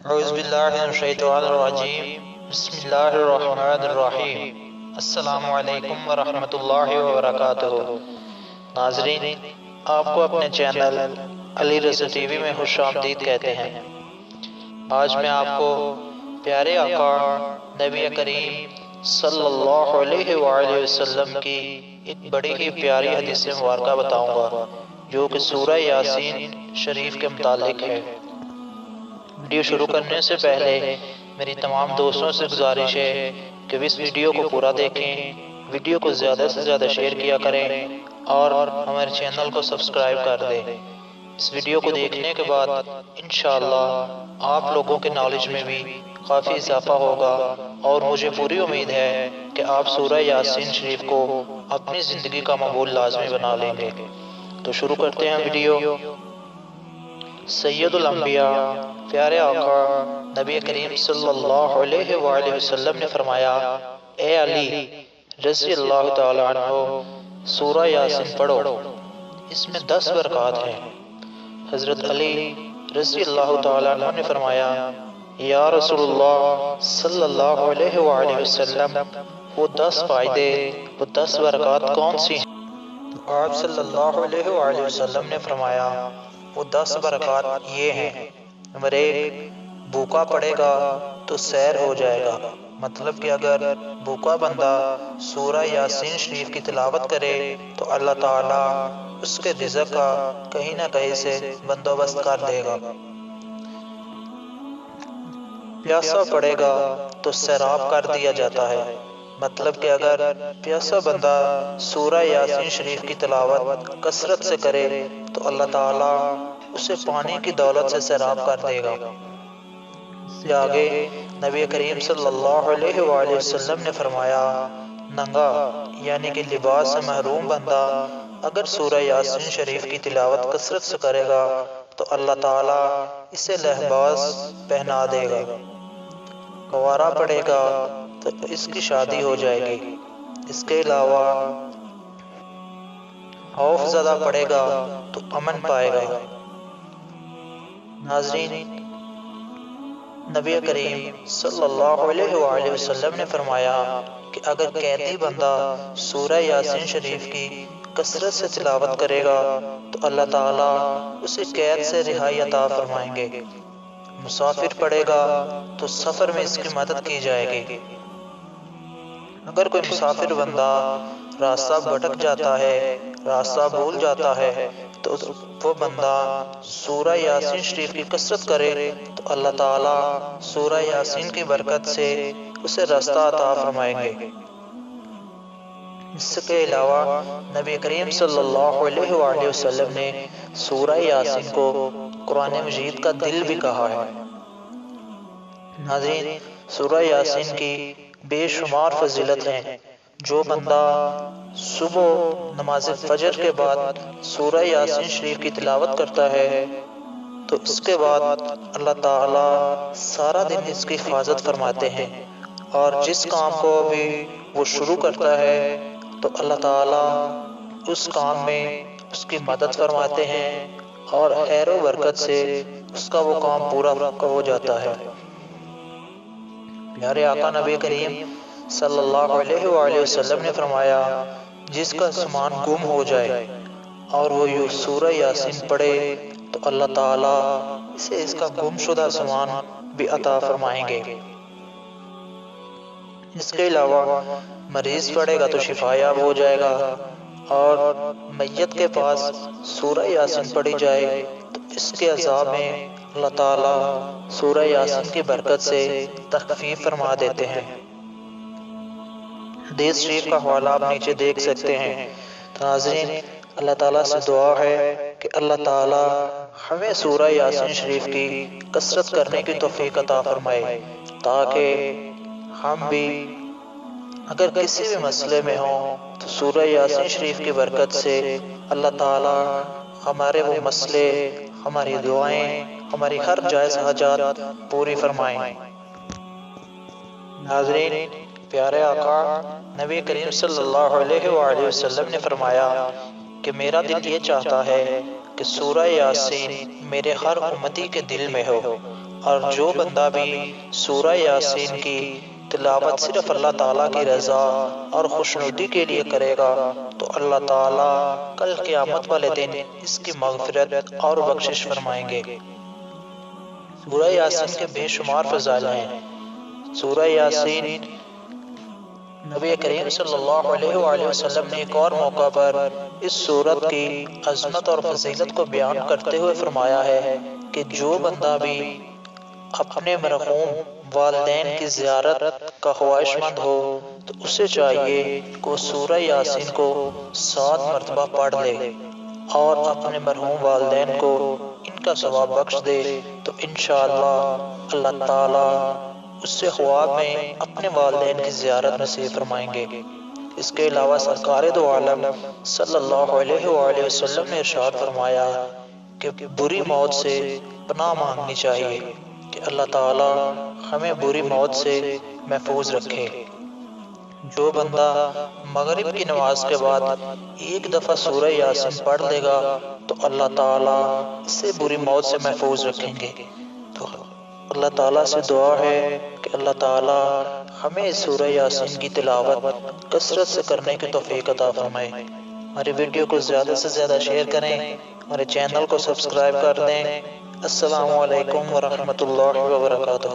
اعوذ باللہ من الشیطان الرجیم بسم اللہ الرحمن الرحیم السلام علیکم ورحمۃ اللہ وبرکاتہ۔ ناظرین، آپ کو اپنے channel Ali Raza T V میں خوش آمدید کہتے ہیں۔ آج میں آپ کو پیارے آقا نبی کریم صلی اللہ علیہ وآلہ وسلم کی ایک بڑی ہی پیاری حدیث مبارکہ بتاؤں گا جو کہ سورہ یاسین شریف کے متعلق ہے۔ ویڈیو شروع کرنے سے پہلے میری تمام دوستوں سے گزارش ہے کہ اس ویڈیو کو پورا دیکھیں، ویڈیو کو زیادہ سے زیادہ شیئر کیا کریں اور ہمارے چینل کو سبسکرائب کر دیں۔ اس ویڈیو کو دیکھنے کے بعد انشاءاللہ آپ لوگوں کے نالج میں بھی کافی اضافہ ہوگا اور مجھے پوری امید ہے کہ آپ سورہ یاسین شریف کو اپنی زندگی کا معمول لازمی بنا لیں گے۔ تو شروع کرتے ہیں ویڈیو۔ سید الانبیاء پیارے آقا نبی کریم صلی اللہ علیہ وآلہ وسلم نے فرمایا، اے علی رضی اللہ تعالی عنہ، سورہ یاسین پڑھو، اس میں 10 برکات ہیں۔ حضرت علی رضی اللہ تعالی عنہ نے فرمایا، یا رسول اللہ صلی اللہ علیہ وآلہ وسلم، وہ 10 فائدے، وہ 10 برکات کون سی ہیں؟ تو آپ صلی اللہ علیہ وآلہ وسلم نے فرمایا، وہ 10 برکات یہ ہیں۔ نمبر 1، بھوکا پڑے گا تو سیر ہو جائے گا۔ مطلب کہ اگر بھوکا بندہ سورہ یاسین شریف کی تلاوت کرے تو اللہ تعالیٰ اس کے رزق کا کہیں نہ کہیں سے بندوبست کر دے گا۔ پیاسا پڑے گا تو سیراب کر دیا جاتا ہے۔ مطلب کہ اگر پیاسا بندہ سورہ یاسین شریف کی تلاوت کثرت سے کرے تو اللہ تعالیٰ اسے پانی کی دولت سے سیراب کر دے گا۔ اس سے آگے نبی کریم صلی اللہ علیہ وآلہ وسلم نے فرمایا، ننگا یعنی کہ لباس سے محروم بندہ اگر سورہ یاسین شریف کی تلاوت کثرت سے کرے گا تو اللہ تعالیٰ اسے لباس پہنا دے گا۔ گوارا پڑے گا تو اس کی شادی ہو جائے گی۔ اس کے علاوہ خوف زدہ پڑے گا تو امن پائے گا۔ ناظرین، نبی کریم صلی اللہ علیہ وآلہ وسلم نے فرمایا کہ اگر قیدی بندہ سورہ یاسین شریف کی کثرت سے تلاوت کرے گا تو اللہ تعالیٰ اسے قید سے رہائی عطا فرمائیں گے۔ مسافر پڑے گا تو سفر میں اس کی مدد کی جائے گی۔ اگر کوئی مسافر بندہ راستہ بھٹک جاتا ہے، راستہ بھول جاتا ہے تو وہ بندہ سورہ یاسین شریف کی کثرت کرے تو اللہ تعالیٰ سورہ یاسین کی برکت سے اسے راستہ عطا فرمائیں گے۔ اس کے علاوہ نبی کریم صلی اللہ علیہ وآلہ وسلم نے سورہ یاسین کو قرآن مجید کا دل بھی کہا ہے۔ ناظرین، سورہ یاسین کی بے شمار فضیلت ہیں۔ جو بندہ صبح نماز فجر کے بعد سورہ یاسین شریف کی تلاوت کرتا ہے تو اس کے بعد اللہ تعالیٰ سارا دن اس کی حفاظت فرماتے ہیں، اور جس کام کو بھی وہ شروع کرتا ہے تو اللہ تعالیٰ اس کام میں اس کی مدد فرماتے ہیں اور خیر و برکت سے اس کا وہ کام پورا ہو جاتا ہے۔ پیارے آقا نبی کریم صلی اللہ علیہ وآلہ وسلم نے فرمایا، جس کا سامان گم ہو جائے اور وہ سورہ یاسین پڑھے تو اللہ تعالیٰ اسے اس کا گم شدہ سامان بھی عطا فرمائیں گے۔ اس کے علاوہ مریض پڑھے گا تو شفا یاب ہو جائے گا، اور میت کے پاس سورہ یاسین پڑھی جائے تو اس کے عذاب میں اللہ تعالیٰ سورہ یاسین کی برکت سے تخفیف فرما دیتے ہیں۔ حدیث شریف کا حوالہ آپ نیچے دیکھ سکتے ہیں۔ ناظرین، اللہ تعالیٰ سے دعا ہے کہ اللہ تعالیٰ ہمیں سورہ یاسین شریف کی کثرت کرنے کی توفیق عطا فرمائے تاکہ ہم بھی اگر کسی بھی مسئلے میں ہوں تو سورہ یاسین شریف کی برکت سے اللہ تعالیٰ ہمارے وہ مسئلے، ہماری دعائیں، ہماری ہر جائز حاجات پوری فرمائیں۔ ناظرین، پیارے آقا نبی کریم صلی اللہ علیہ وآلہ وسلم نے فرمایا کہ میرا دل یہ چاہتا ہے کہ سورہ یاسین میرے ہر امتی کے دل میں ہو، اور جو بندہ بھی سورہ یاسین کی تلاوت صرف اللہ تعالیٰ کی رضا اور خوشنودی کے لیے کرے گا تو اللہ تعالیٰ کل قیامت والے دن اس کی مغفرت اور بخشش فرمائیں گے۔ سورہ یاسین کے بے شمار فضائل ہیں۔ سورہ یاسین نبی کریم صلی اللہ علیہ وآلہ وسلم نے ایک اور موقع پر اس سورت کی عظمت اور فضیلت کو بیان کرتے ہوئے فرمایا ہے کہ جو بندہ بھی اپنے مرحوم والدین کی زیارت کا خواہش مند ہو تو اسے چاہیے کہ وہ سورہ یاسین کو 7 مرتبہ پڑھ لے اور اپنے مرحوم والدین کو ان کا ثواب بخش دے تو انشاءاللہ اللہ تعالیٰ اس سے خواب میں اپنے والدین کی زیارت نصیب فرمائیں گے۔ اس کے علاوہ سرکار دو عالم صلی اللہ علیہ وآلہ وسلم نے ارشاد فرمایا کہ بری موت سے پناہ مانگنی چاہیے کہ اللہ تعالیٰ ہمیں بری موت سے محفوظ رکھے۔ جو بندہ مغرب کی نماز کے بعد ایک دفعہ سورہ یاسین پڑھ لے گا تو اللہ تعالیٰ اسے بری موت سے محفوظ رکھیں گے۔ تو اللہ تعالیٰ سے دعا ہے کہ اللہ تعالیٰ ہمیں سورہ یاسین کی تلاوت کثرت سے کرنے کی توفیق عطا فرمائے۔ ہماری ویڈیو کو زیادہ سے زیادہ شیئر کریں، ہمارے چینل کو سبسکرائب کر دیں۔ السلام علیکم ورحمۃ اللہ وبرکاتہ۔